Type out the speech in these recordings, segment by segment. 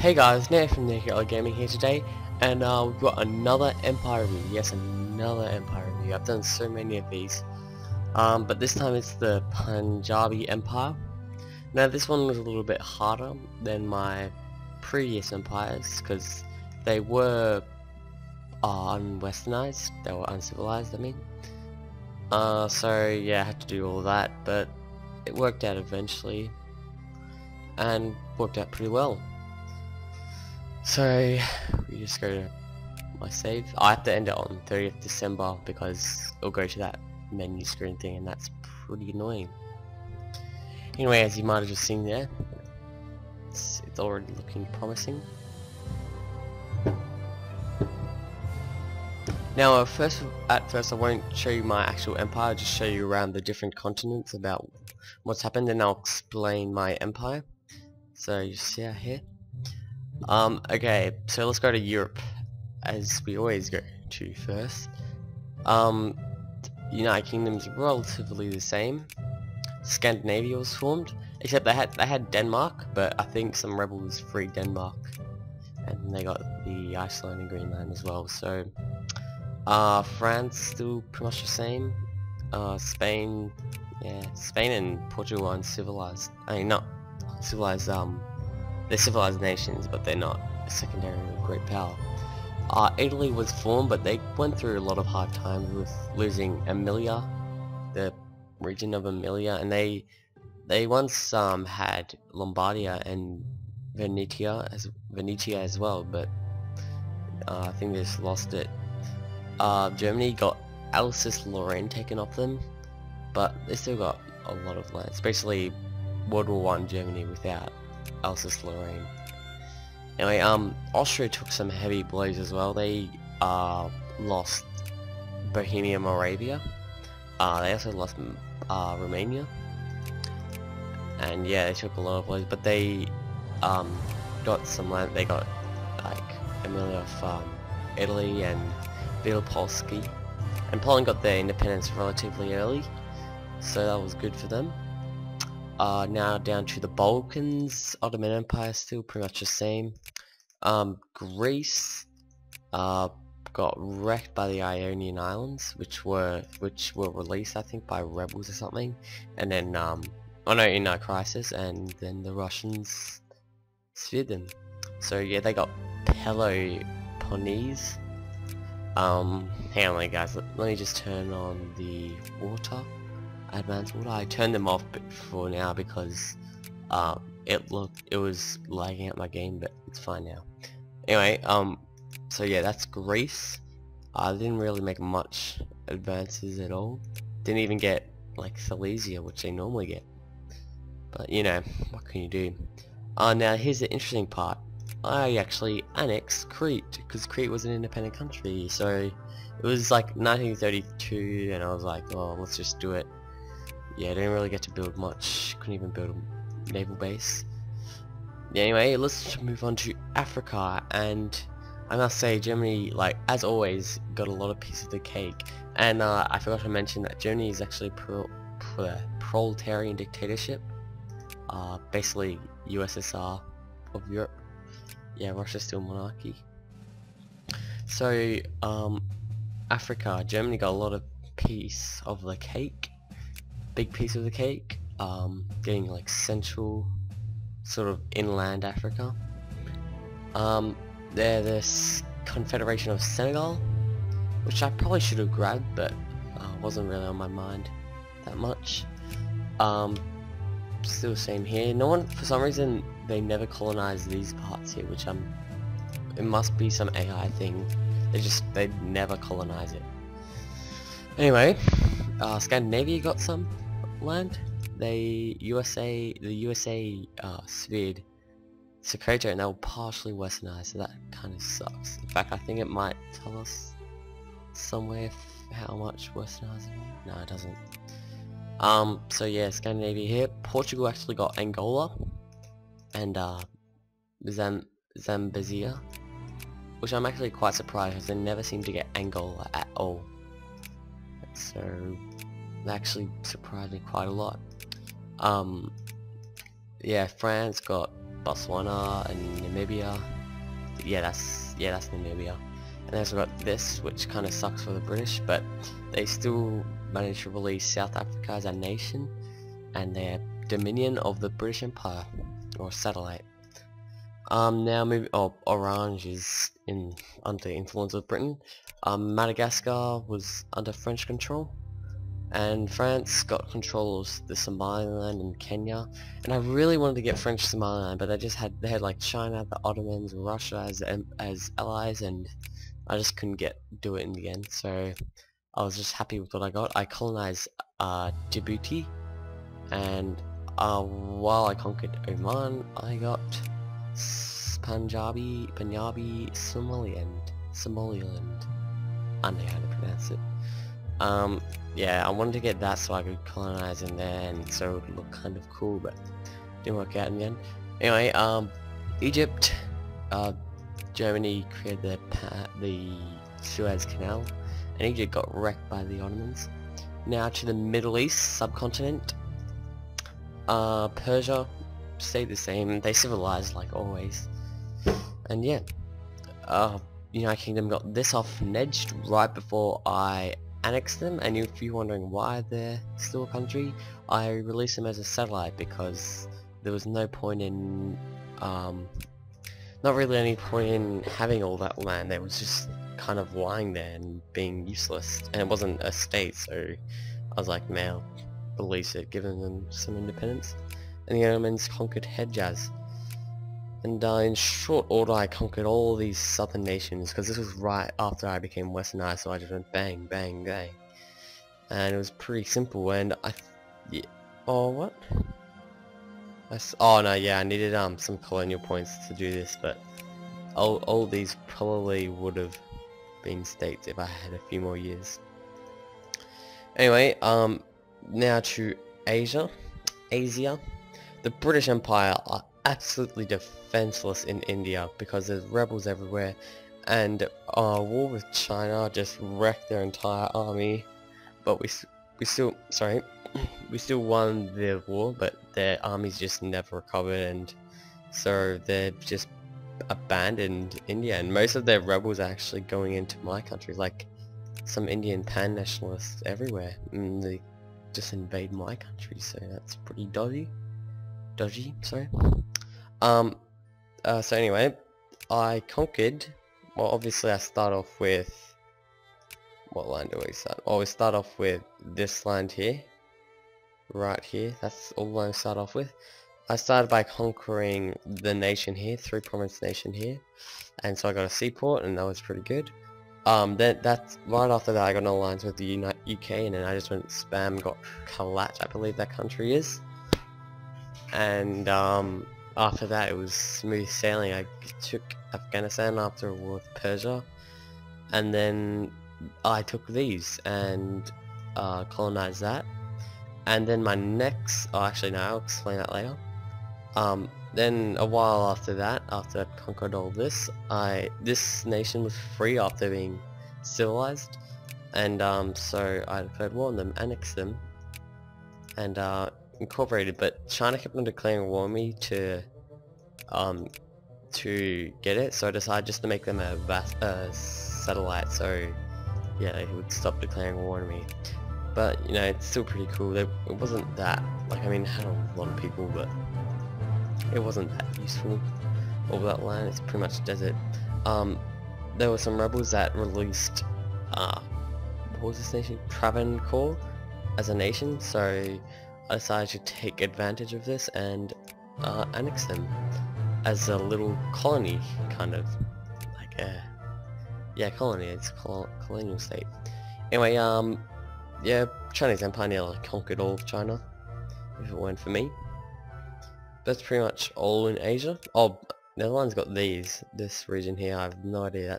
Hey guys, Nate from Naked Gaming here today, and we've got another Empire review. Yes, another Empire review. I've done so many of these, but this time it's the Punjabi Empire. Now this one was a little bit harder than my previous empires because they were unwesternized. They were uncivilized. I mean, so yeah, I had to do all that, but it worked out eventually, and worked out pretty well. So we just go to my save. I have to end it on 30th December because it'll go to that menu screen thing, and that's pretty annoying. Anyway, as you might have just seen there, it's already looking promising. Now at first I won't show you my actual empire, I'll just show you around the different continents about what's happened, and I'll explain my empire. So you see out here. Okay, so let's go to Europe, as we always go to first. United Kingdom's relatively the same. Scandinavia was formed, except they had Denmark, but I think some rebels freed Denmark, and they got the Iceland and Greenland as well. So, France still pretty much the same. Spain, yeah, Spain and Portugal are uncivilized. I mean, not civilized. They're civilized nations, but they're not a secondary or great power. Italy was formed, but they went through a lot of hard times with losing Emilia, the region of Emilia, and they once had Lombardia and Venetia as well, but I think they just lost it. Germany got Alsace-Lorraine taken off them, but they still got a lot of land. It's basically World War I Germany without Alsace-Lorraine. Anyway, Austria took some heavy blows as well. They lost Bohemia, Moravia. They also lost Romania, and yeah, they took a lot of blows. But they got some land. They got like Emilia of Italy and Wielkopolski, and Poland got their independence relatively early, so that was good for them. Now down to the Balkans. Ottoman Empire still pretty much the same. Greece got wrecked by the Ionian Islands, which were released I think by rebels or something, and then in a crisis, and then the Russians sphered them. So yeah, they got Peloponnese. Hang on guys, let me just turn on the water. Advanced water. I turned them off for now because it was lagging out my game, but it's fine now. Anyway, so yeah, that's Greece. I didn't really make much advances at all. Didn't even get like Silesia, which they normally get. But you know, what can you do? Now here's the interesting part. I actually annexed Crete because Crete was an independent country. So it was like 1932, and I was like, oh, let's just do it. Yeah, I didn't really get to build much. Couldn't even build a naval base. Yeah, anyway, let's move on to Africa, and I must say Germany, like as always, got a lot of piece of the cake. And I forgot to mention that Germany is actually proletarian dictatorship. Basically USSR of Europe. Yeah, Russia's still monarchy. So Africa, Germany got a lot of piece of the cake. Big piece of the cake, getting like central, sort of inland Africa. They're this Confederation of Senegal, which I probably should have grabbed, but wasn't really on my mind that much. Still the same here. No one, for some reason, they never colonized these parts here, which it must be some AI thing. They never colonize it. Anyway, Scandinavia got some land. The USA sphered Sokoto, and they were partially westernized, so that kind of sucks. In fact, I think it might tell us somewhere how much westernized it is. No, it doesn't. So yeah, Scandinavia here. Portugal actually got Angola and Zambezia, which I'm actually quite surprised because they never seem to get Angola at all. So that actually surprised me quite a lot. Yeah, France got Botswana and Namibia. Yeah, that's Namibia. And then also got this, which kind of sucks for the British, but they still managed to release South Africa as a nation and their dominion of the British Empire, or satellite. Now maybe Orange is under the influence of Britain. Madagascar was under French control, and France got control of the Somaliland and Kenya. And I really wanted to get French Somaliland, but they had like China, the Ottomans, Russia as allies, and I just couldn't do it in the end. So I was just happy with what I got. I colonized Djibouti, and while I conquered Oman, I got Punjabi, Somaliland. I don't know how to pronounce it. Yeah, I wanted to get that so I could colonize in there, and so it would look kind of cool, but didn't work out in the end. Anyway, Egypt, Germany created the Suez Canal, and Egypt got wrecked by the Ottomans. Now to the Middle East subcontinent. Persia stayed the same. They civilized like always, and yeah, United Kingdom got this off Nedged right before I annexed them. And if you're wondering why they're still a country, I released them as a satellite because there was no point in not really any point in having all that land. They was just kind of lying there and being useless, and it wasn't a state, so I was like, man, release it, giving them some independence. And the Ottomans conquered Hejaz. And in short order I conquered all these southern nations, because this was right after I became westernized, so I just went bang, bang, bang. And it was pretty simple, and oh, what? Oh no, yeah, I needed some colonial points to do this, but all these probably would have been states if I had a few more years. Anyway, now to Asia. The British Empire are absolutely defenseless in India because there's rebels everywhere, and war with China just wrecked their entire army. But we still won the war, but their armies just never recovered, and so they've just abandoned India, and most of their rebels are actually going into my country, like some Indian pan-nationalists everywhere, and they just invade my country, so that's pretty dodgy, sorry. So anyway, I conquered, well, obviously I start off with, what land do we start? Oh, we start off with this land here, right here. That's all I start off with. I started by conquering the nation here, 3-province nation here, and so I got a seaport, and that was pretty good. Then that's right after that I got an alliance with the UK, and then I just went spam, got Kalat, I believe that country is. And after that it was smooth sailing. I took Afghanistan after a war with Persia, and then I took these and colonized that. And then my next, oh actually no, I'll explain that later. Then a while after that, after I conquered all this, this nation was free after being civilized, and so I declared war on them, annexed them, and incorporated. But China kept on declaring war on me to get it, so I decided just to make them a satellite, so yeah, they would stop declaring war on me. But you know, it's still pretty cool. It wasn't that, like, I mean, it had a lot of people, but it wasn't that useful. All that land, it's pretty much desert. There were some rebels that released, what was this nation? Travancore as a nation, so I decided to take advantage of this and annex them as a little colony, kind of like a, yeah, colony. It's a colonial state. Anyway, yeah, Chinese Empire nearly conquered all of China if it weren't for me. That's pretty much all in Asia. Oh, Netherlands got this region here. I have no idea.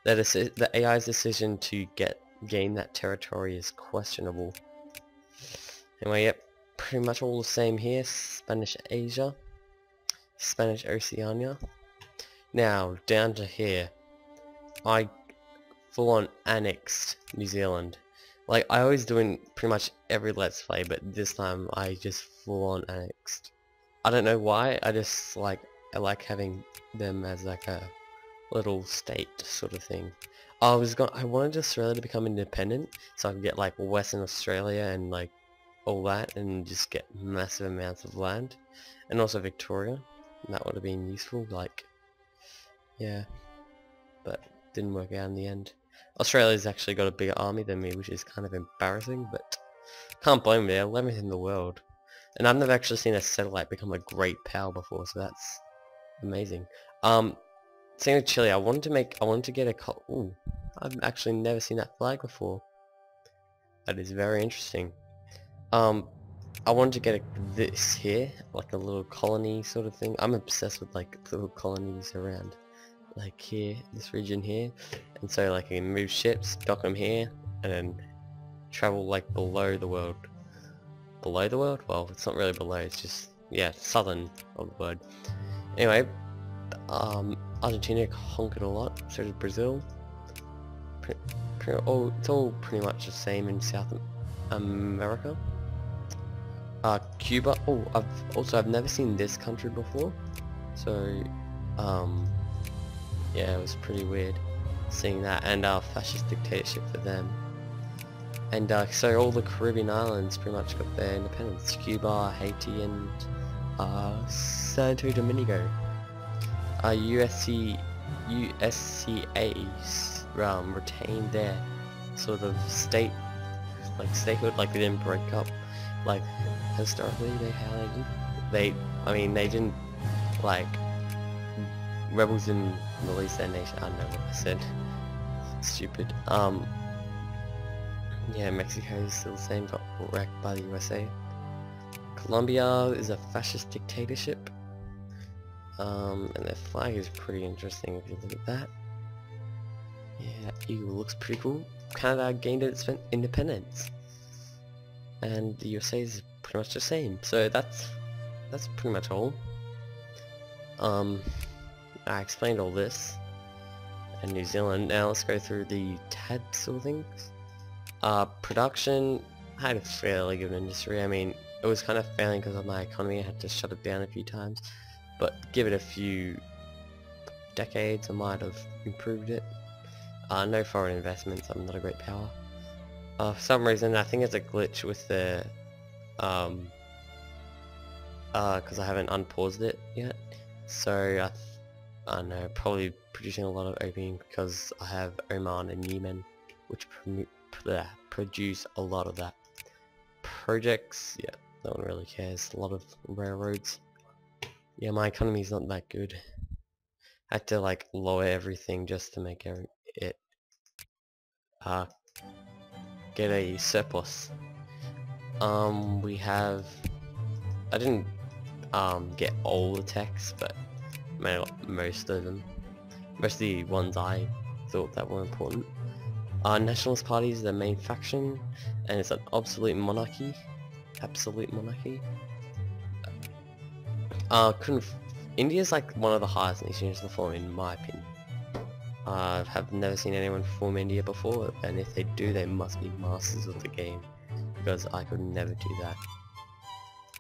The AI's decision to gain that territory is questionable. Anyway, yep, pretty much all the same here. Spanish Asia, Spanish Oceania. Now down to here, I full on annexed New Zealand. Like I always do in pretty much every Let's Play, but this time I just full on annexed I don't know why, I like having them as like a little state sort of thing. I wanted Australia to become independent so I could get like Western Australia and like all that and just get massive amounts of land, and also Victoria. That would have been useful, like, yeah, but didn't work out in the end. Australia's actually got a bigger army than me, which is kind of embarrassing, but can't blame me, they're 11th in the world. And I've never actually seen a satellite become a great power before, so that's amazing. Same with Chile, I wanted to get a ooh, I've actually never seen that flag before. That is very interesting. I wanted to get this here, like a little colony sort of thing. I'm obsessed with like little colonies around, like here, this region here, and so like I can move ships, dock them here, and then travel like below the world. Below the world? Well, it's not really below, it's just, yeah, southern of the world. Anyway, Argentina conquered a lot, so did Brazil. It's all pretty much the same in South America. Cuba. Oh, I've never seen this country before, so yeah, it was pretty weird seeing that, and fascist dictatorship for them. And so all the Caribbean islands pretty much got their independence. Cuba, Haiti, and Santo Domingo. USCA retained their sort of statehood, like they didn't break up. Like historically, they didn't, like, rebels didn't release their nation. I don't know what I said. Stupid. Yeah, Mexico is still the same, got wrecked by the USA. Colombia is a fascist dictatorship. And their flag is pretty interesting if you look at that. Yeah, eagle looks pretty cool. Canada gained its independence, and the USA is pretty much the same. So that's pretty much all. I explained all this, and New Zealand. Now let's go through the tabs sort of things. Production, I had a fairly good industry. I mean, it was kind of failing because of my economy. I had to shut it down a few times, but give it a few decades, I might have improved it. No foreign investments. I'm not a great power. For some reason, I think it's a glitch with the because I haven't unpaused it yet. So I don't know, probably producing a lot of opium because I have Oman and Yemen, which produce a lot of that. Projects, yeah, no one really cares. A lot of railroads. Yeah, my economy's not that good. I had to like lower everything just to make it get a surplus. We have, I didn't get all the techs, but most of them, most of the ones I thought that were important. Nationalist Party is the main faction, and it's an absolute monarchy. India's like one of the highest nations to form, in my opinion. I have never seen anyone form India before, and if they do, they must be masters of the game, because I could never do that.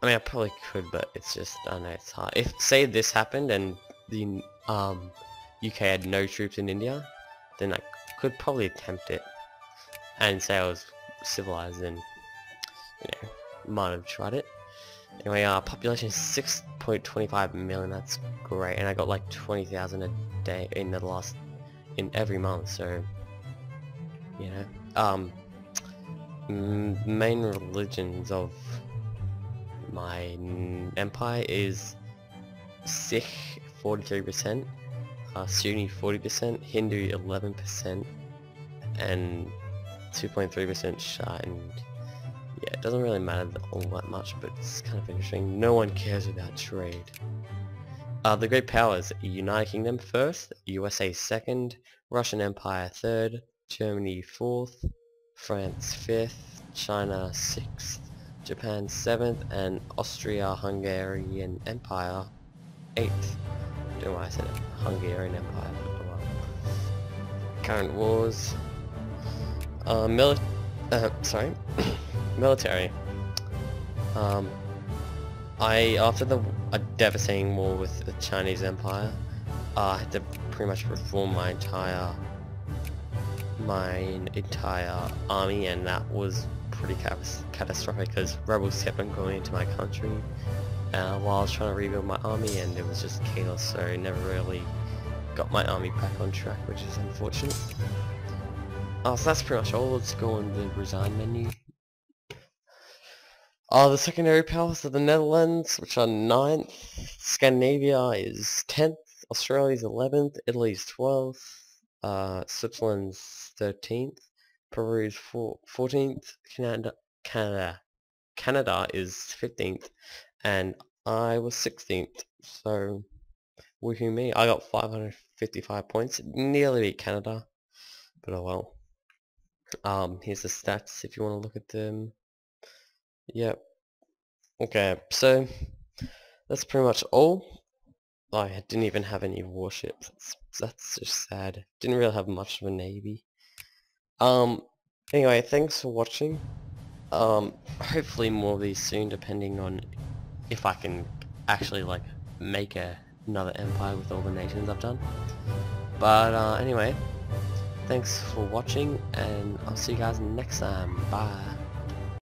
I mean, I probably could, but it's just, I don't know, it's hard. If, say, this happened and the UK had no troops in India, then I could probably attempt it, and say I was civilized, and, you know, might have tried it. Anyway, population is 6.25 million, that's great, and I got like 20,000 a day in every month, so, you know. Main religions of my empire is Sikh 43%, Sunni 40%, Hindu 11%, and 2.3% Shia, and yeah, it doesn't really matter all that much, but it's kind of interesting. No one cares about trade. The great powers: United Kingdom first, USA second, Russian Empire third, Germany fourth, France fifth, China sixth, Japan seventh, and Austria-Hungarian Empire eighth. I don't know why I said it. Hungarian Empire. Oh well. Current wars. Military. After a devastating war with the Chinese Empire, I had to pretty much reform my entire army, and that was pretty catastrophic because rebels kept on going into my country while I was trying to rebuild my army, and it was just chaos, so I never really got my army back on track, which is unfortunate. So that's pretty much all. Let's go on the resign menu. The secondary powers are the Netherlands, which are 9th, Scandinavia is 10th, Australia is 11th, Italy is 12th, Switzerland's 13th, Peru is 14th, Canada is 15th, and I was 16th, so woohoo me. I got 555 points, nearly beat Canada, but oh well. Here's the stats if you want to look at them. Yep. Okay, so that's pretty much all. I didn't even have any warships. That's just sad. Didn't really have much of a navy. Anyway, thanks for watching. Hopefully more of these soon, depending on if I can actually like make another empire with all the nations I've done. But anyway, thanks for watching, and I'll see you guys next time. Bye.